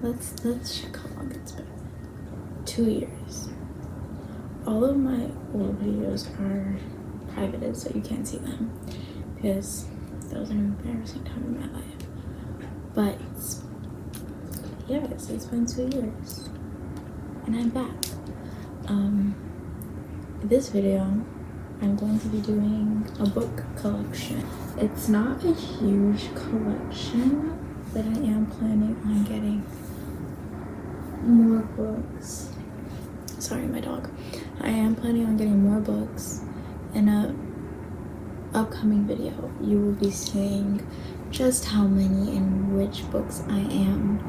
let's check how long it's been. 2 years. All of my old videos are privated, so you can't see them because that was an embarrassing time in my life. But yes, it's been 2 years and I'm back. This video I'm going to be doing a book collection. It's not a huge collection, but I am planning on getting more books. Sorry, my dog. I am planning on getting more books. In a upcoming video, you will be seeing just how many and which books I am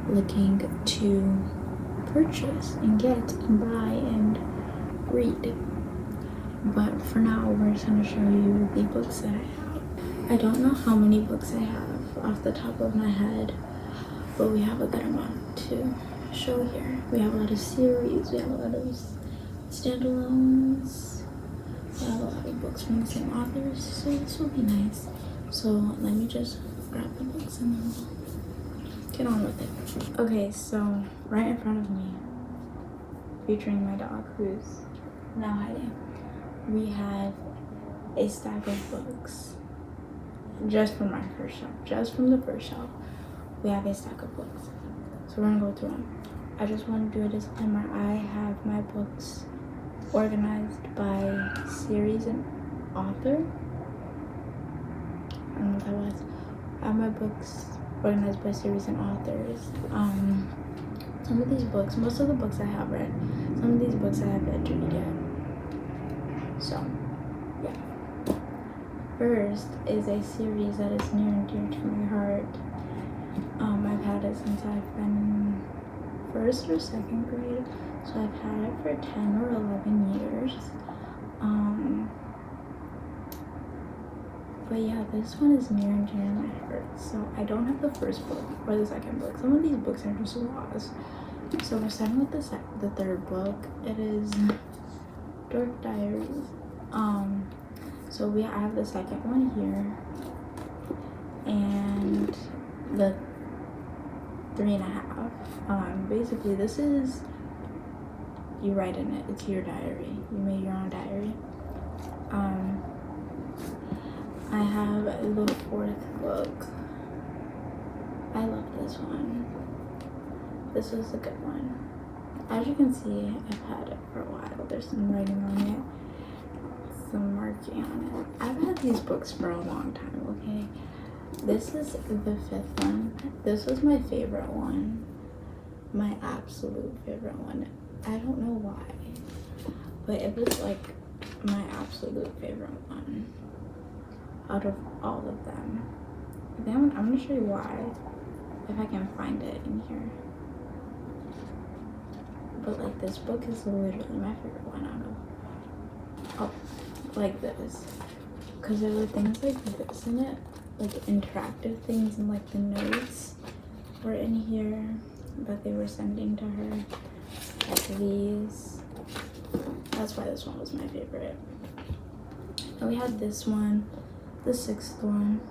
looking to purchase and get and buy and read. But for now, we're just going to show you the books that I have. I don't know how many books I have off the top of my head, but we have a good amount to show here. We have a lot of series, we have a lot of standalones, we have a lot of books from the same authors, so this will be nice. So let me just grab the books and then we'll get on with it. Okay, so right in front of me, featuring my dog who's now hiding, we have a stack of books just from my first shelf. Just from the first shelf, we have a stack of books. So we're gonna go through them. I just want to do a disclaimer. I have my books organized by series and author. I don't know what that was. I have my books organized by series and authors. Some of these books, most of the books I have read, some of these books I have yet to read yet. So, yeah. First is a series that is near and dear to my heart. I've had it since I've been in first or second grade, so I've had it for 10 or 11 years. But yeah, this one is near and dear to my heart. So I don't have the first book or the second book. Some of these books are just lost. So we're starting with the third book. It is Dark Diaries. So I have the second one here, and the 3.5. Basically, this is, you write in it. It's your diary. You made your own diary. I have the fourth book. I love this one. This was a good one. As you can see, I've had it for a while. There's some writing on it, some marking on it. I've had these books for a long time, okay? This is the fifth one. This was my favorite one. My absolute favorite one. I don't know why, but it was like my absolute favorite one out of all of them. Then I'm gonna show you why, if I can find it in here. But like, this book is literally my favorite one out of, like this, because there were things like this in it, like interactive things, and like the notes were in here that they were sending to her, like these. That's why this one was my favorite. And we had this one, the sixth one.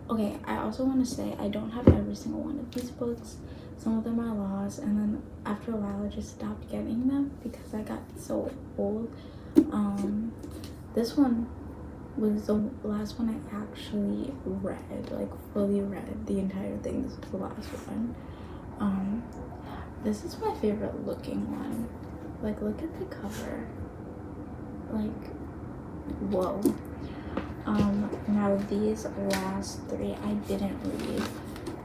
Okay, I also want to say I don't have every single one of these books. Some of them I lost, and then after a while I just stopped getting them because I got so old. This one was the last one I actually read, like fully read the entire thing. This was the last one. This is my favorite looking one. Like, look at the cover. Like, whoa. Now these last three I didn't read.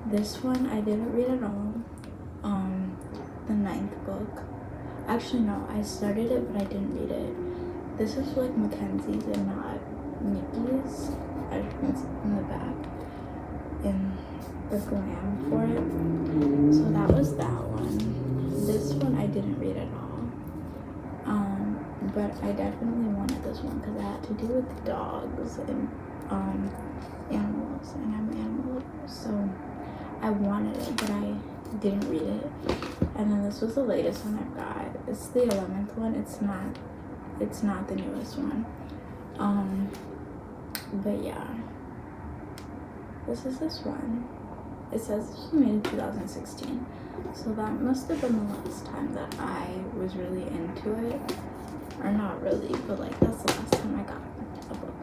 This one I didn't read at all. The ninth book. Actually, no, I started it, but I didn't read it. This is like Mackenzie's and not Nikki's, as you can see in the back, in the glam for it. So that was that one. This one I didn't read at all. But I definitely wanted this one because it had to do with dogs and animals, and I'm an animal lover, so I wanted it, but I didn't read it. And then this was the latest one I've got. It's the 11th one. It's not the newest one. But yeah, this is this one. It says she made it 2016. So that must have been the last time that I was really into it. Or not really, but like that's the last time I got a book.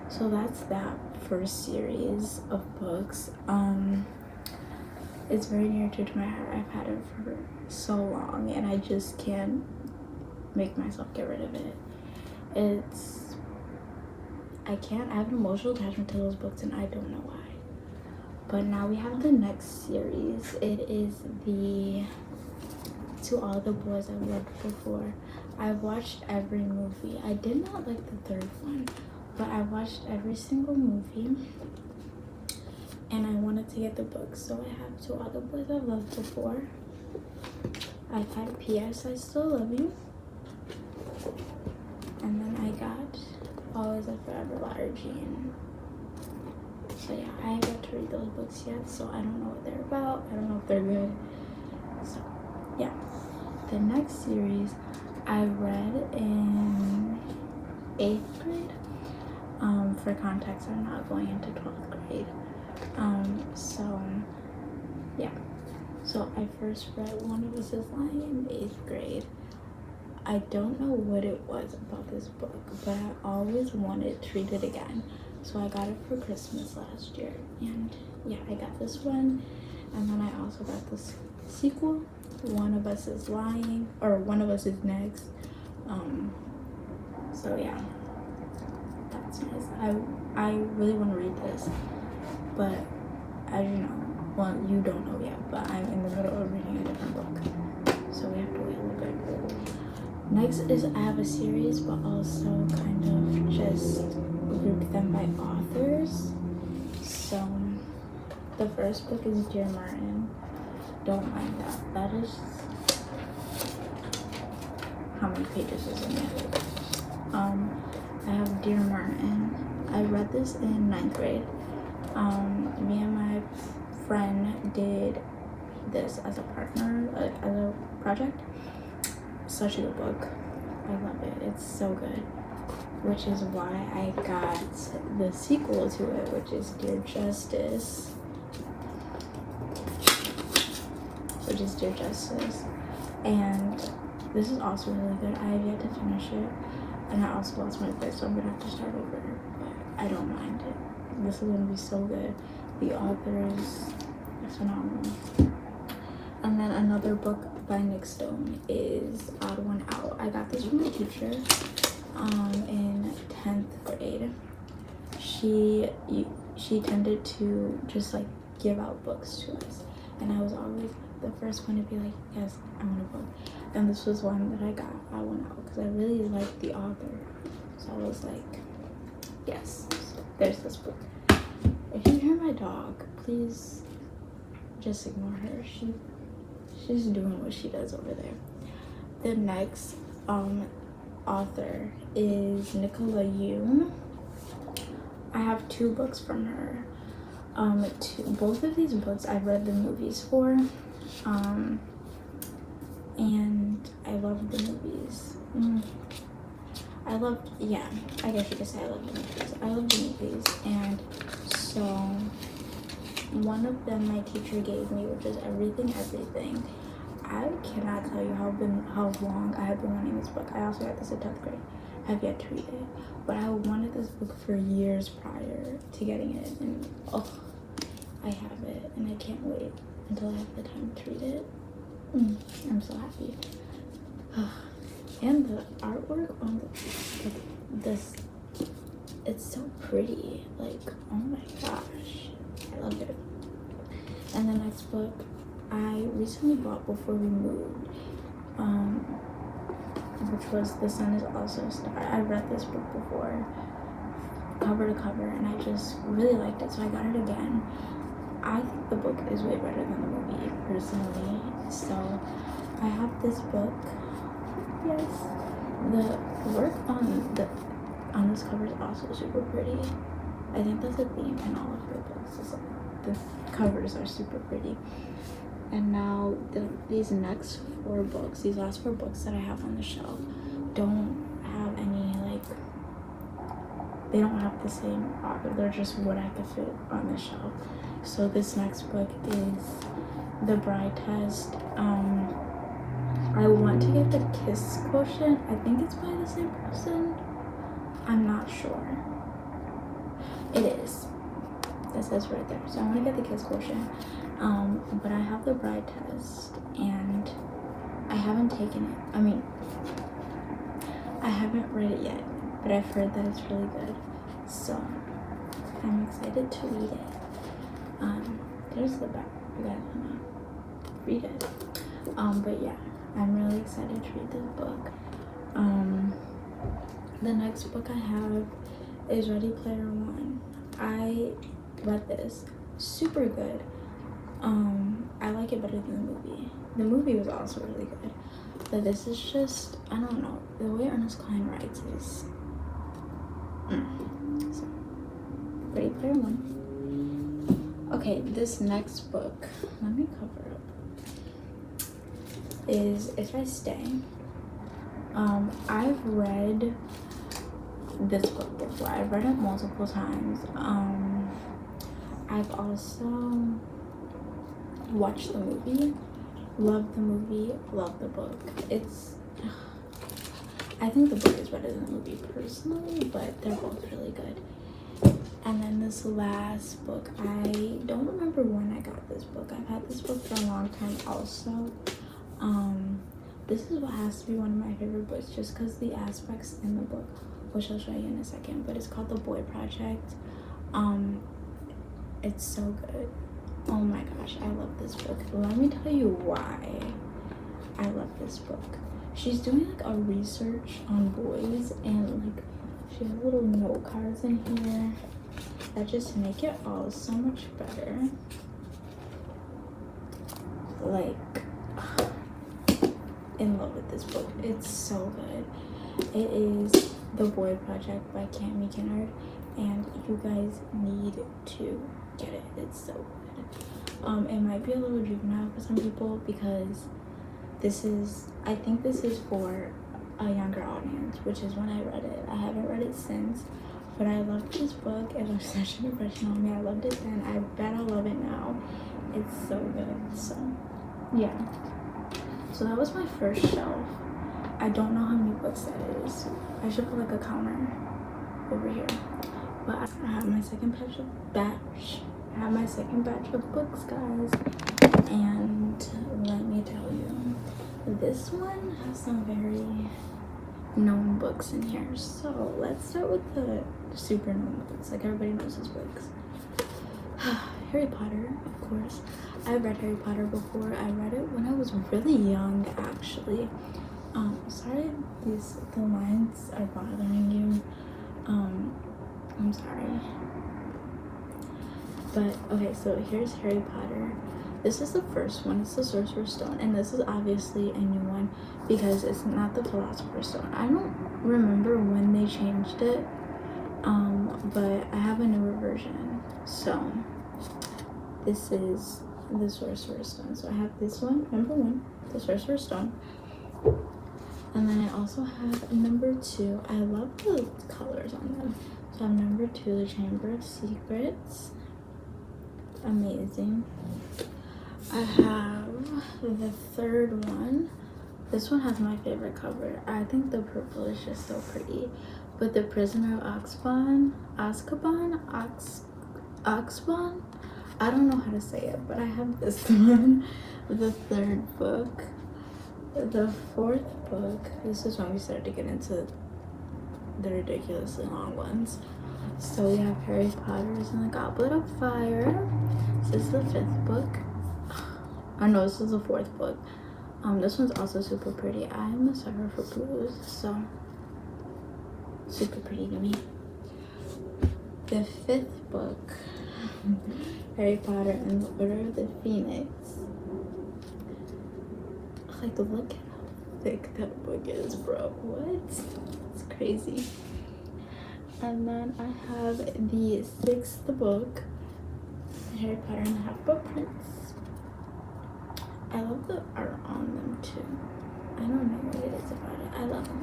So that's that first series of books. It's very near to my heart. I've had it for so long and I just can't make myself get rid of it. I have an emotional attachment to those books and I don't know why. But now we have the next series. It is the To All the Boys I've Loved Before. I've watched every movie. I did not like the third one, but I watched every single movie and I wanted to get the book. So I have To All the Boys I've Loved Before. I've had P.S. I Still Love You. And then I got Always and Forever by Jean. So yeah, I haven't got to read those books yet, so I don't know what they're about. I don't know if they're good. So yeah. The next series I read in 8th grade. For context, I'm not going into 12th grade. So yeah. So I first read One of Us is Lying in 8th grade. I don't know what it was about this book, but I always wanted to read it again. So I got it for Christmas last year. And yeah, I got this one. And then I also got this sequel, One of Us is Lying, or One of Us is Next. So yeah, that's nice. I really want to read this, but as you know, well, you don't know yet, but I'm in the middle of reading a different book. So we have to wait a little bit. Next is I have a series, but also kind of just group them by authors. So the first book is Dear Martin. Don't mind that. That is, how many pages is in it? I have Dear Martin. I read this in 9th grade. Me and my friend did this as a partner, as a project. Such a good book. I love it. It's so good. Which is why I got the sequel to it, which is Dear Justice. And this is also really good. I have yet to finish it. And I also lost my place, so I'm gonna have to start over. But I don't mind it. This is gonna be so good. The author is phenomenal. And then another book by Nick Stone is Odd One Out. I got this from my teacher in 10th grade. She tended to just like give out books to us. And I was always the first one to be like, yes, I want a book. And this was one that I got, I One Out, because I really liked the author. So I was like, yes, there's this book. If you hear my dog, please just ignore her. She's doing what she does over there. The next author is Nicola Yoon. I have 2 books from her. Both of these books I've read the movies for, and I loved the movies. I guess you could say I love the movies. I love the movies, and so one of them my teacher gave me, which is Everything. I cannot tell you how long I have been wanting this book. I also got this in 10th grade. I have yet to read it, but I wanted this book for years prior to getting it, and I have it, and I can't wait until I have the time to read it. I'm so happy. And the artwork on this, it's so pretty. Like, oh my gosh, I love it. And the next book I recently bought before we moved, which was The Sun Is Also a Star. I read this book before, cover to cover, and I just really liked it, so I got it again. I think the book is way better than the movie, personally. So I have this book. Yes, the work on this cover is also super pretty. I think that's a theme in all of her books. Is like the covers are super pretty. And now these next 4 books, these last 4 books that I have on the shelf, don't have any they don't have the same author. They're just what I could fit on the shelf. So this next book is The Bride Test. I want to get the Kiss Quotient. I think it's by the same person. I'm not sure. It is. It says right there. So I want to get the Kiss Quotient. But I have the Bride Test and I haven't taken it. I mean, I haven't read it yet, but I've heard that it's really good. So I'm excited to read it. There's the back. You guys wanna read it. But yeah, I'm really excited to read this book. The next book I have is Ready Player One. I read this. Super good. I like it better than the movie. The movie was also really good. But this is just, I don't know. The way Ernest Cline writes is so Ready Player One. Okay, this next book, let me cover up, is If I Stay. I've read this book before. I've read it multiple times. I've also watched the movie. Love the movie, love the book. I think the book is better than the movie personally, but they're both really good. And then this last book, I don't remember when I got this book. I've had this book for a long time also. This is what has to be one of my favorite books just because the aspects in the book, which I'll show you in a second, but it's called The Boy Project. It's so good. Oh my gosh, I love this book. Let me tell you why I love this book. She's doing like a research on boys, and like she has little note cards in here that just make it all so much better. Like, in love with this book. It's so good. It is The Boy Project by Cami Kennard, and you guys need to get it. It's so good. It might be a little juvenile for some people because I think this is for a younger audience, which is when I read it. I haven't read it since, but I loved this book. It left such an impression on me. I loved it then. I bet I love it now. It's so good. So yeah. So that was my first shelf. I don't know how many books that is. I should put like a counter over here. But I have my second batch. I have my second batch of books, guys. And let me tell you, this one has some very known books in here. So let's start with the super known books. Like everybody knows these books. Harry Potter, of course. I've read Harry Potter before. I read it when I was really young, actually. Sorry if the lines are bothering you. I'm sorry. But okay, so here's Harry Potter. This is the first one. It's the Sorcerer's Stone, and this is obviously a new one because it's not the Philosopher's Stone. I don't remember when they changed it, but I have a newer version. So this is the Sorcerer's Stone. So I have this one, number 1, the Sorcerer's Stone, and then I also have number 2. I love the colors on them. So I have number 2, the Chamber of Secrets. Amazing. I have the third one. This one has my favorite cover. I think the purple is just so pretty. But the Prisoner of Azkaban, I don't know how to say it, but I have this one. The third book. The fourth book. This is when we started to get into the ridiculously long ones. So we have Harry Potter's and the Goblet of Fire. This is the 5th book. Oh no, this is the 4th book. This one's also super pretty. I'm a sucker for blues, so super pretty to me. The 5th book, Harry Potter and the Order of the Phoenix. Like, look at how thick that book is, bro. What? It's crazy. And then I have the 6th book, Harry Potter and the Half-Blood Prince. I love the art on them too. I don't know what it is about it. I love them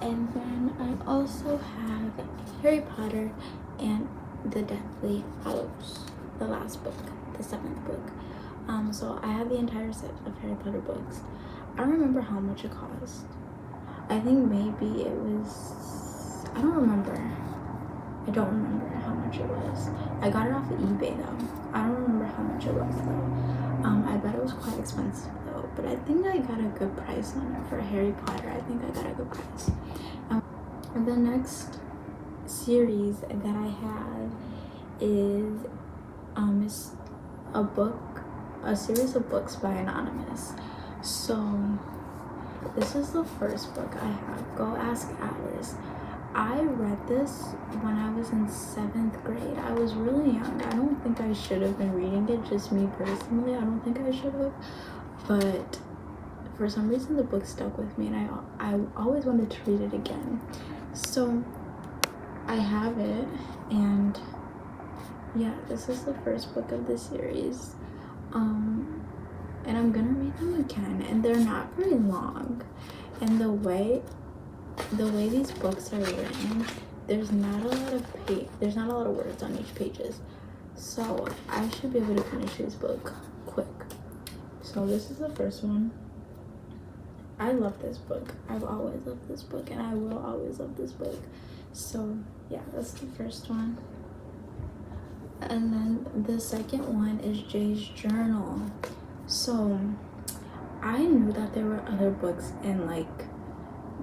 all. And then I also have Harry Potter and The Deathly Hallows, the last book, the 7th book. So I have the entire set of Harry Potter books. I don't remember how much it cost. I think maybe it was, I don't remember how much it was. I got it off of eBay though. I don't remember how much it was though. I bet it was quite expensive though, but I think I got a good price on it for Harry Potter. I think I got a good price. And the next series that I have is a series of books by Anonymous. So this is the first book I have, Go Ask Alice. I read this when I was in 7th grade. I was really young. I don't think I should have been reading it, just me personally. I don't think I should have. But for some reason the book stuck with me and I always wanted to read it again. So I have it, and yeah, this is the first book of the series. And I'm gonna read them again, and they're not very long. And the way these books are written, there's not a lot of words on each pages, so I should be able to finish this book quick. So this is the first one. I love this book. I've always loved this book, and I will always love this book. So yeah, that's the first one. And then the second one is Jay's Journal. So I knew that there were other books in like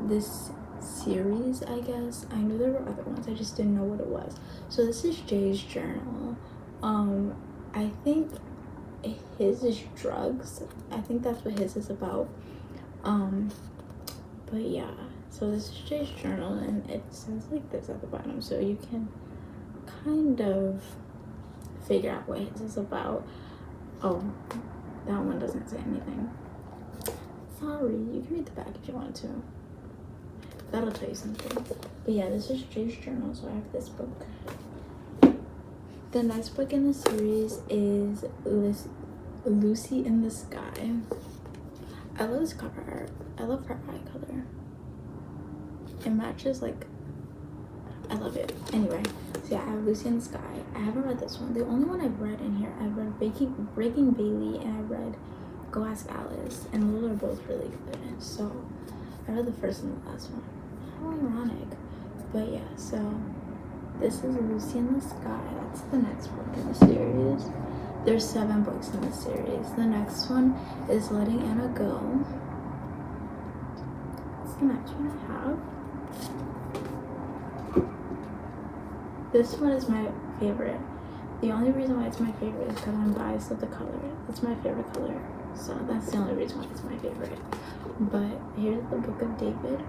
this series, I guess. I knew there were other ones, I just didn't know what it was. So this is Jay's Journal. I think his is drugs. I think that's what his is about. But yeah, so this is Jay's Journal, and it says like this at the bottom, so you can kind of figure out what his is about. Oh, that one doesn't say anything. Sorry, you can read the back if you want to. That'll tell you something. But yeah, this is Jay's Journal, so I have this book. The next book in the series is Lucy in the Sky. I love this cover art. I love her eye color. It matches, like, I love it. Anyway, so yeah, I have Lucy in the Sky. I haven't read this one. The only one I've read in here, I've read Breaking Bailey, and I read Go Ask Alice, and those are both really good. So I read the first and the last one. How ironic. But yeah, so this is Lucy in the Sky. That's the next book in the series. There's 7 books in the series. The next one is Letting Anna Go. That's the next one I have. This one is my favorite. The only reason why it's my favorite is because I'm biased with the color. It's my favorite color. So that's the only reason why it's my favorite. But here's the Book of David.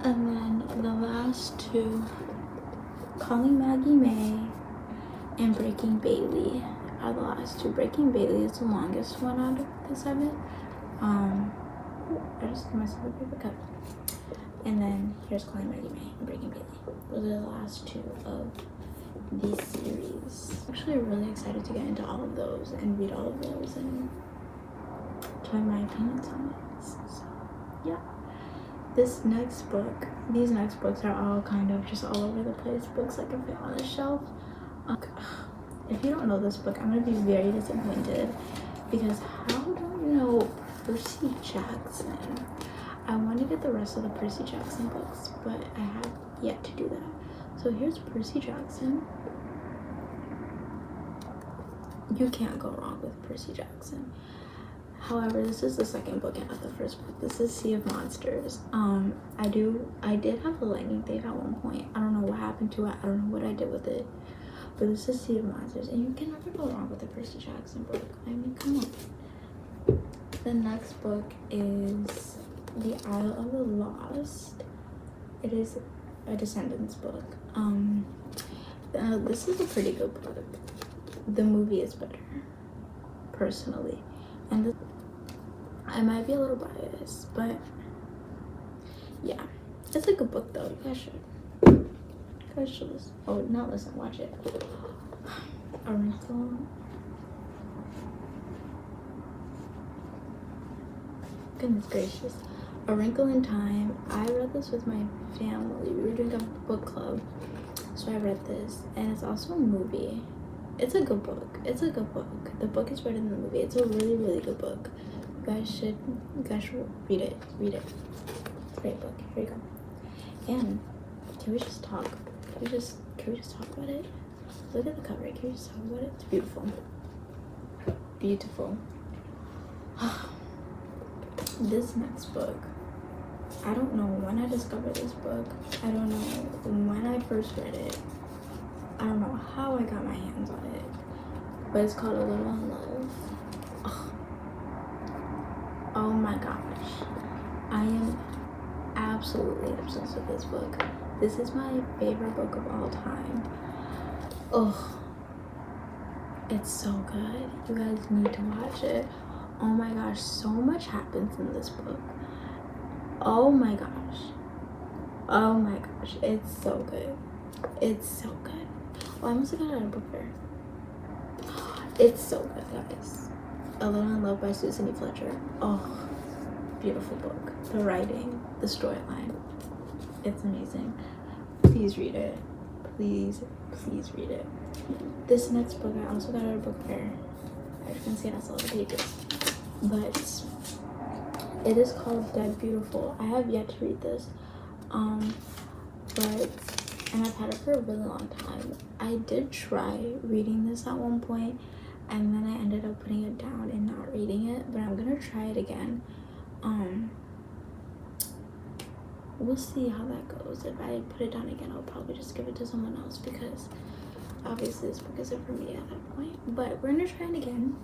And then the last 2, Calling Maggie May and Breaking Bailey, are the last 2. Breaking Bailey is the longest one out of the 7. I just gave myself a paper cut. And then here's Calling Maggie May and Breaking Bailey. Those are the last 2 of the series. I'm actually really excited to get into all of those and read all of those and tell my opinions on it. So yeah. These next books are all kind of just all over the place. Books that can fit on a shelf. If you don't know this book, I'm gonna be very disappointed, because how don't you know Percy Jackson? I want to get the rest of the Percy Jackson books, but I have yet to do that. So here's Percy Jackson. You can't go wrong with Percy Jackson. However, this is the second book and not the first book. This is Sea of Monsters. I did have a lightning thief at one point. I don't know what happened to it. I don't know what I did with it. But this is Sea of Monsters, and you can never go wrong with a Percy Jackson book. I mean, come on. The next book is The Isle of the Lost. It is a Descendants book. This is a pretty good book. The movie is better, personally. And I might be a little biased, but yeah, it's a good book though. You guys should listen. Oh, not listen, watch it. Goodness gracious. A Wrinkle in Time. I read this with my family. We were doing a book club, so I read this, and it's also a movie. It's a good book. It's a good book. The book is better than the movie. It's a really, really good book. You guys should read it. Read it. It's a great book. Here you go. And can we just talk? Can we just talk about it? Look at the cover. Can we just talk about it? It's beautiful. Beautiful. This next book, I don't know when I discovered this book. I don't know when I first read it. I don't know how I got my hands on it, but it's called A Little in Love. Oh my gosh, I am absolutely obsessed with this book. This is my favorite book of all time. It's so good. You guys need to watch it. Oh my gosh, so much happens in this book. Oh my gosh, it's so good. It's so good. Oh, I almost got it at a book fair. It's so good, guys. A Little in Love by Susan E. Fletcher. Oh, beautiful book. The writing, the storyline, it's amazing. Please read it. Please read it. This next book I also got at a book fair. As you can see, that's all the pages. But it is called Dead Beautiful. I have yet to read this. And I've had it for a really long time. I did try reading this at one point, and then I ended up putting it down and not reading it, but I'm gonna try it again. We'll see how that goes. If I put it down again, I'll probably just give it to someone else, because obviously this book isn't for me at that point. But we're gonna try it again.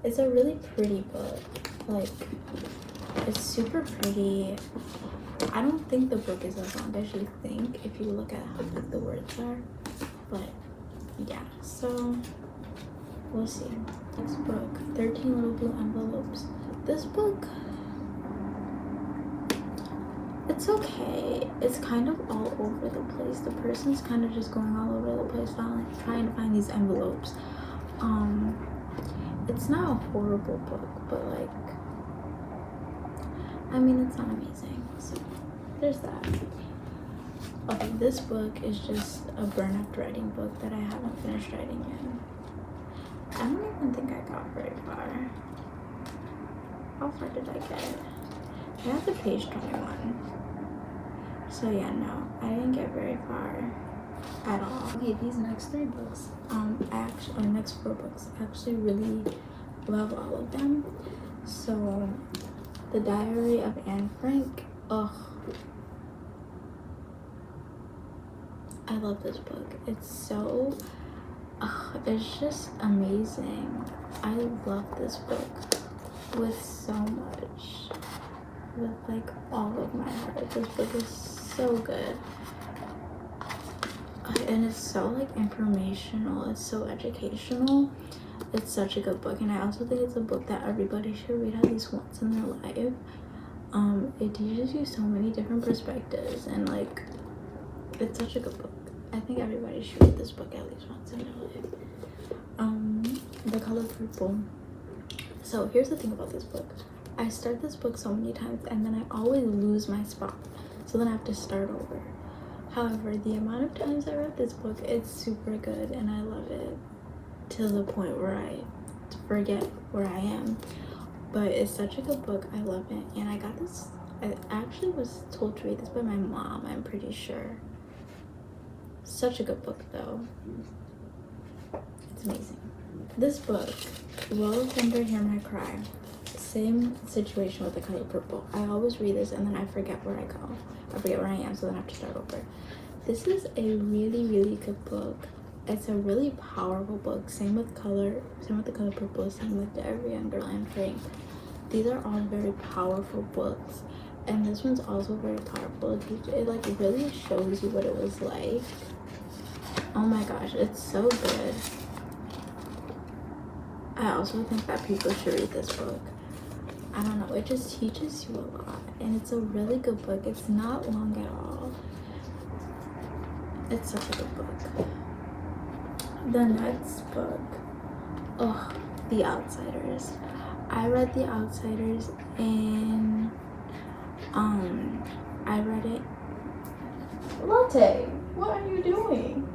It's a really pretty book. Like, it's super pretty. I don't think the book is as long as you think if you look at how big the words are. But yeah, so we'll see. Next book, 13 Little Blue Envelopes. This book, it's okay. It's kind of all over the place. The person's kind of just going all over the place trying to find these envelopes. It's not a horrible book, but like, I mean, it's not amazing. So there's that. Okay, this book is just a burn after writing book that I haven't finished writing yet. I don't even think I got very far. How far did I get? I got to page 21. So yeah, no, I didn't get very far at all. Okay, these next 3 books, next 4 books, I actually really love all of them. So, The Diary of Anne Frank. I love this book. It's so, it's just amazing. I love this book with so much, with like all of my heart. This book is so good. And it's so like informational. It's so educational. It's such a good book, and I also think it's a book that everybody should read at least once in their life. It teaches you so many different perspectives, and like, it's such a good book. I think everybody should read this book at least once in their life. The Color Purple. So here's the thing about this book. I start this book so many times, and then I always lose my spot, so then I have to start over. However, the amount of times I read this book, it's super good, and I love it to the point where I forget where I am. But it's such a good book. I love it. And I got this, I actually was told to read this by my mom, I'm pretty sure. Such a good book though. It's amazing. This book, Will Thunder Hear My Cry. Same situation with The Color Purple. I always read this and then I forget where I go. I forget where I am, so then I have to start over. This is a really, really good book. It's a really powerful book. Same with The Color Purple, same with Every Young Girl Anne Frank. These are all very powerful books. And this one's also very powerful. It like really shows you what it was like. Oh my gosh, it's so good. I also think that people should read this book. I don't know, it just teaches you a lot. And it's a really good book. It's not long at all. It's such a good book. The next book, The Outsiders. I read The Outsiders in I read it. Latte, what are you doing?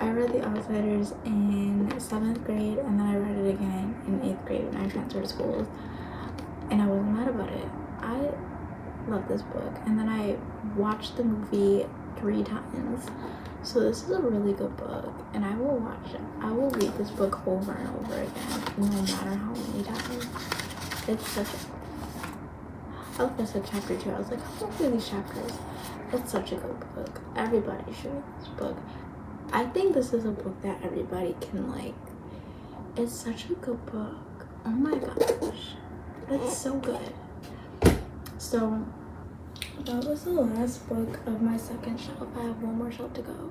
I read The Outsiders in 7th grade, and then I read it again in 8th grade when I transferred schools, and I wasn't mad about it. I love this book, and then I watched the movie 3 times. So this is a really good book, and I will read this book over and over again, no matter how many times. It's such I looked at chapter 2. I was like, how long are these chapters? It's such a good book. Everybody should read this book. I think this is a book that everybody can like. It's such a good book. Oh my gosh. It's so good. So that was the last book of my second shelf. I have one more shelf to go,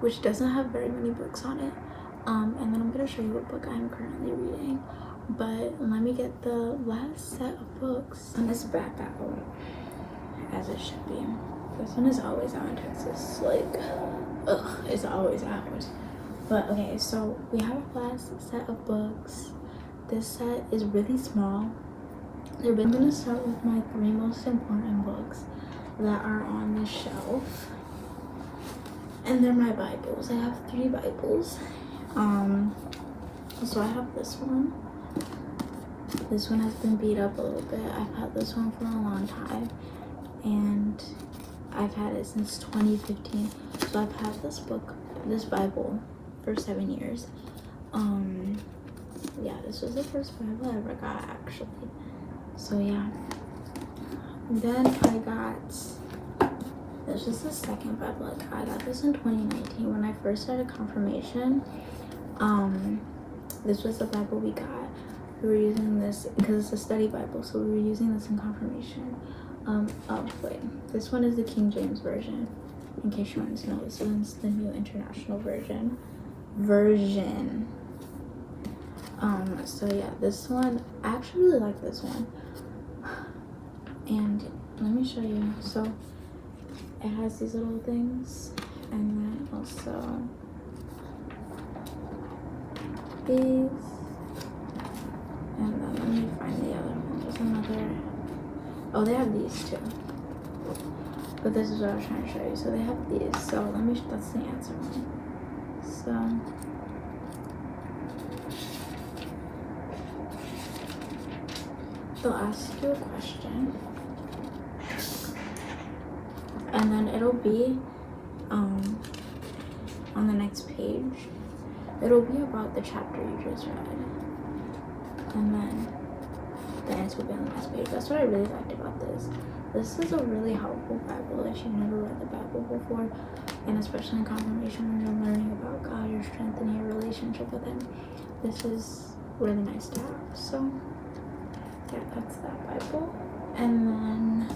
which doesn't have very many books on it. And then I'm gonna show you what book I'm currently reading. But let me get the last set of books. And it's back out, as it should be. This one is always out in Texas. Like, it's always out. But okay, so we have a last set of books. This set is really small. I'm gonna start with my 3 most important books that are on this shelf. And they're my Bibles. I have 3 Bibles. So I have this one. This one has been beat up a little bit. I've had this one for a long time, and I've had it since 2015. So I've had this Bible for 7 years. Yeah, this was the first Bible I ever got, actually. So yeah. Then I got, this is the second Bible I got this in 2019 when I first started confirmation. This was the Bible we got. We were using this because it's a study Bible, so we were using this in confirmation. This one is the King James Version, in case you want to know. This one's the New International Version. So yeah, this one, I actually really like this one. And let me show you. So it has these little things, and then also these. And then let me find the other one. There's another. Oh, they have these too. But this is what I was trying to show you. So they have these. So that's the answer one. So they'll ask you a question. And then it'll be on the next page. It'll be about the chapter you just read. And then the answer will be on the next page. That's what I really liked about this. This is a really helpful Bible if you've never read the Bible before, and especially in confirmation when you're learning about God, you're strengthening your relationship with Him. This is really nice to have. So yeah, that's that Bible. And then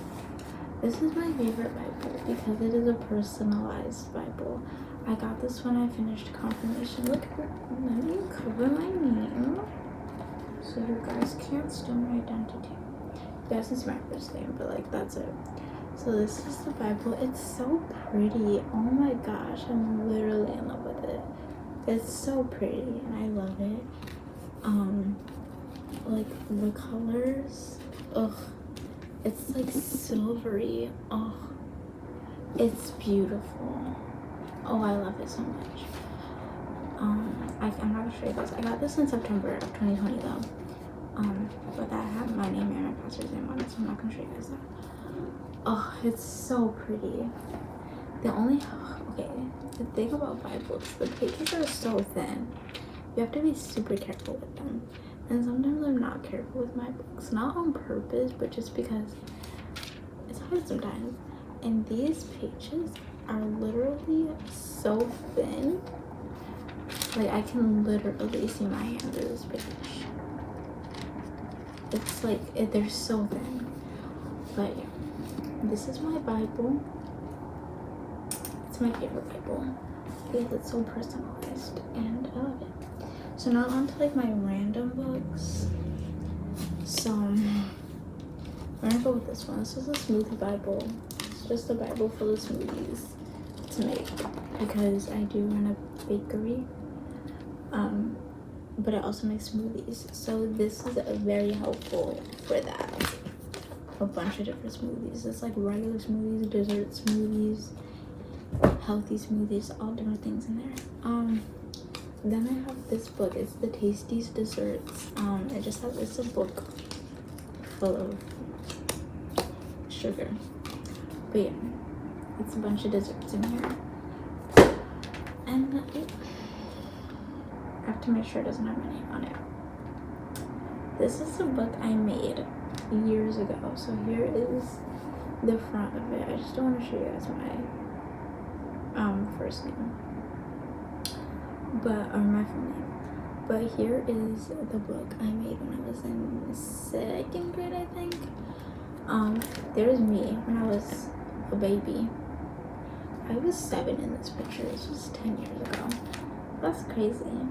this is my favorite Bible because it is a personalized Bible. I got this when I finished confirmation. Look, let me cover my name so you guys can't steal my identity. Yes, it's my first name, but like that's it. So this is the Bible. It's so pretty. Oh my gosh, I'm literally in love with it. It's so pretty and I love it. Like the colors, it's like silvery. It's beautiful. I love it so much. I'm not gonna show you guys. I got this in September of 2020 though. But that had my name and my pastor's name on it, so I'm not gonna show you guys that. It's so pretty. The thing about Bibles, the pages are so thin. You have to be super careful with them. And sometimes I'm not careful with my books. Not on purpose, but just because it's hard sometimes. And these pages are literally so thin. Like I can literally see my hand through this page. It's like, they're so thin. But yeah, this is my Bible. It's my favorite Bible because it's so personalized and I love it. So now on to like my random books. So I'm gonna go with this one. This is a smoothie Bible. It's just a Bible full of smoothies to make because I do run a bakery. but it also makes smoothies. So this is very helpful for that. A bunch of different smoothies. It's like regular smoothies, dessert smoothies, healthy smoothies, all different things in there. Then I have this book. It's the Tastiest Desserts. It just has, it's a book full of sugar. But yeah, it's a bunch of desserts in here. And I have to make sure it doesn't have my name on it. This is a book I made years ago. So here is the front of it. I just don't want to show you guys my first name, or my full name. But here is the book I made when I was in 2nd grade, I think. There's me when I was a baby. I was 7 in this picture. This was 10 years ago. That's crazy.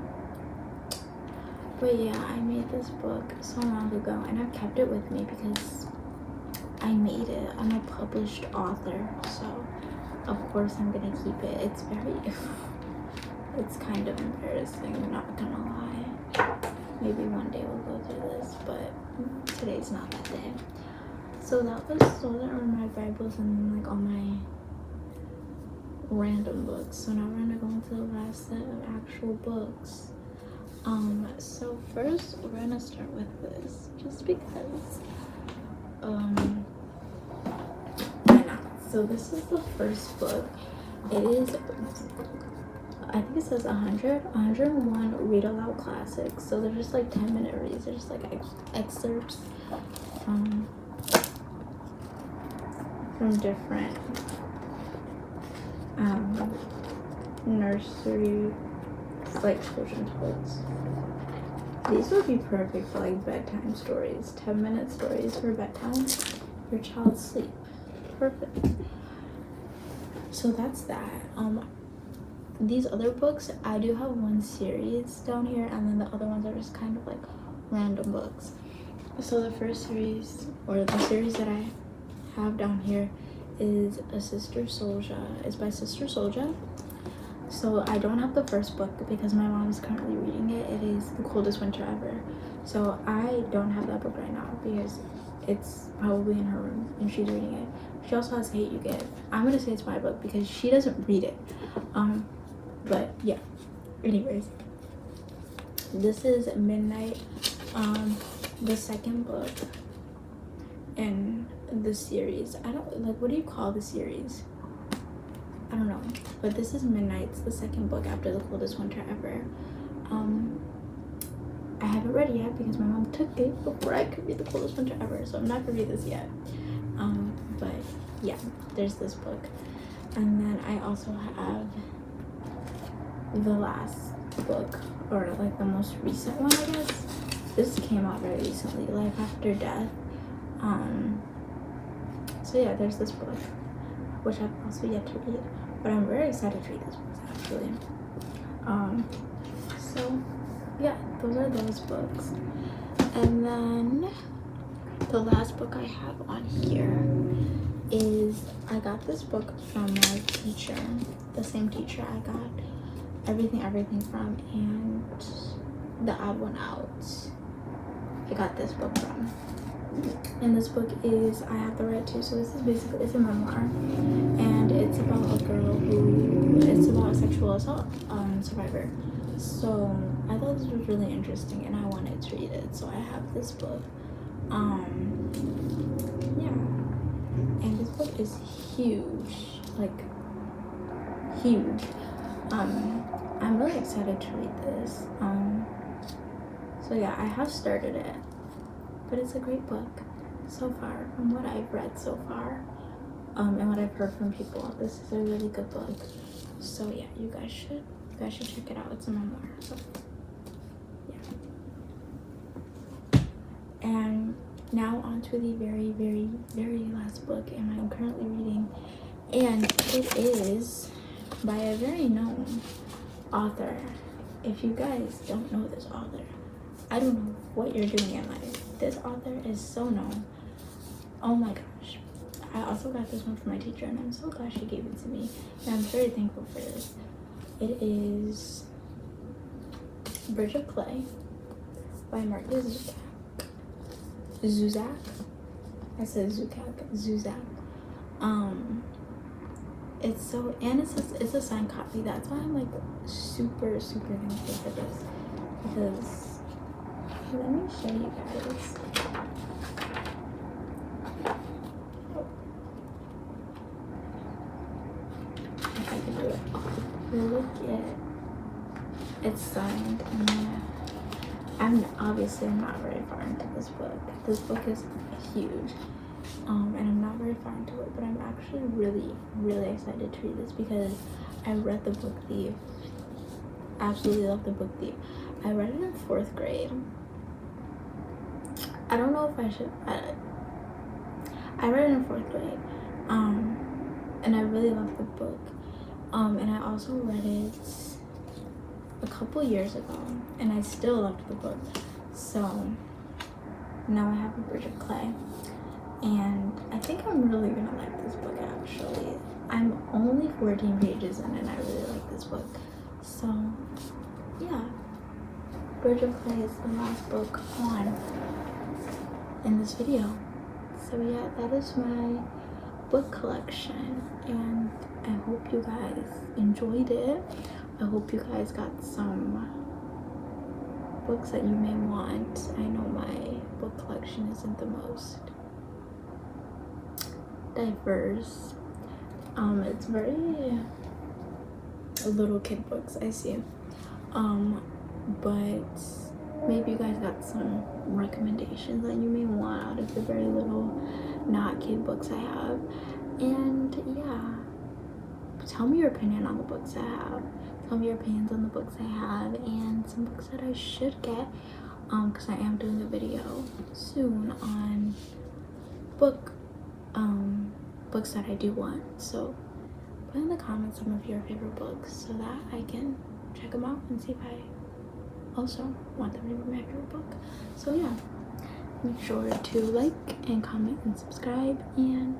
But yeah, I made this book so long ago, and I've kept it with me because I made it. I'm a published author, so of course I'm gonna keep it. It's very it's kind of embarrassing, I'm not gonna lie. Maybe one day we'll go through this, but today's not that day. So those are my Bibles and like all my random books. So now we're gonna go into the last set of actual books. So first we're gonna start with this, just because why not? So this is the first book. It is, I think it says 101 read aloud classics. So they're just like 10-minute reads. They're just like excerpts from different nursery, like children's books. These would be perfect for like bedtime stories, 10-minute stories for bedtime, your child's sleep. Perfect. So that's that. These other books, I do have one series down here, and then the other ones are just kind of like random books. So the first series, or the series that I have down here, is Sister Souljah. It's by Sister Souljah. So I don't have the first book because my mom is currently reading it. It is The Coldest Winter Ever. So I don't have that book right now because it's probably in her room and she's reading it. She also has Hate U Give. I'm gonna say it's my book because she doesn't read it. But yeah. Anyways, this is Midnight, the second book in the series. I don't like, what do you call the series? I don't know, but this is Midnight's the second book after The Coldest Winter Ever. I haven't read it yet because my mom took it before I could read The Coldest Winter Ever, so I'm not gonna read this yet. But yeah, there's this book. And then I also have the last book, or like the most recent one, I guess. This came out very recently, Life After Death. So yeah, there's this book, which I've also yet to read, but I'm very excited to read this book actually. So yeah, those are those books. And then the last book I have on here is, I got this book from my teacher, the same teacher I got everything from, and the odd one out I got this book from. And this book is I Have the Right To. So this is basically, it's a memoir, and it's about a girl it's about a sexual assault survivor. So I thought this was really interesting and I wanted to read it, so I have this book. Yeah, and this book is huge, like huge. I'm really excited to read this. So yeah, I have started it, but it's a great book so far from what I've read so far, and what I've heard from people. This is a really good book. So yeah, you guys should check it out. It's a memoir. So yeah. And now on to the very, very, very last book, and I'm currently reading, and it is by a very known author. If you guys don't know this author, I don't know what you're doing in life. This author is so known. Oh my gosh. I also got this one from my teacher, and I'm so glad she gave it to me, and I'm very thankful for this. It is Bridge of Clay by Marcus Zuzak. I said Zuzak. It's so, and it's a signed copy. That's why I'm like super thankful for this, because let me show you guys. If I can do it. Look at it's signed, and I'm not very far into this book. This book is huge. And I'm not very far into it, but I'm actually really excited to read this because I read The Book Thief. Absolutely love The Book Thief. I read it in 4th grade. I don't know if I should. I read it in 4th grade, and I really loved the book. And I also read it a couple years ago, and I still loved the book. So now I have A Bridge of Clay. And I think I'm really gonna like this book actually. I'm only 14 pages in and I really like this book. So yeah, Bridge of Clay is the last book on in this video. So yeah, that is my book collection, and I hope you guys enjoyed it. I hope you guys got some books that you may want. I know my book collection isn't the most diverse. It's very little kid books, I see. But maybe you guys got some recommendations that you may want out of the very little not kid books I have. And yeah, tell me your opinion on the books I have. Tell me your opinions on the books I have and some books that I should get, because I am doing a video soon on books that I do want. So put in the comments some of your favorite books so that I can check them out and see if I also want them to be my favorite book. So yeah, make sure to like and comment and subscribe, and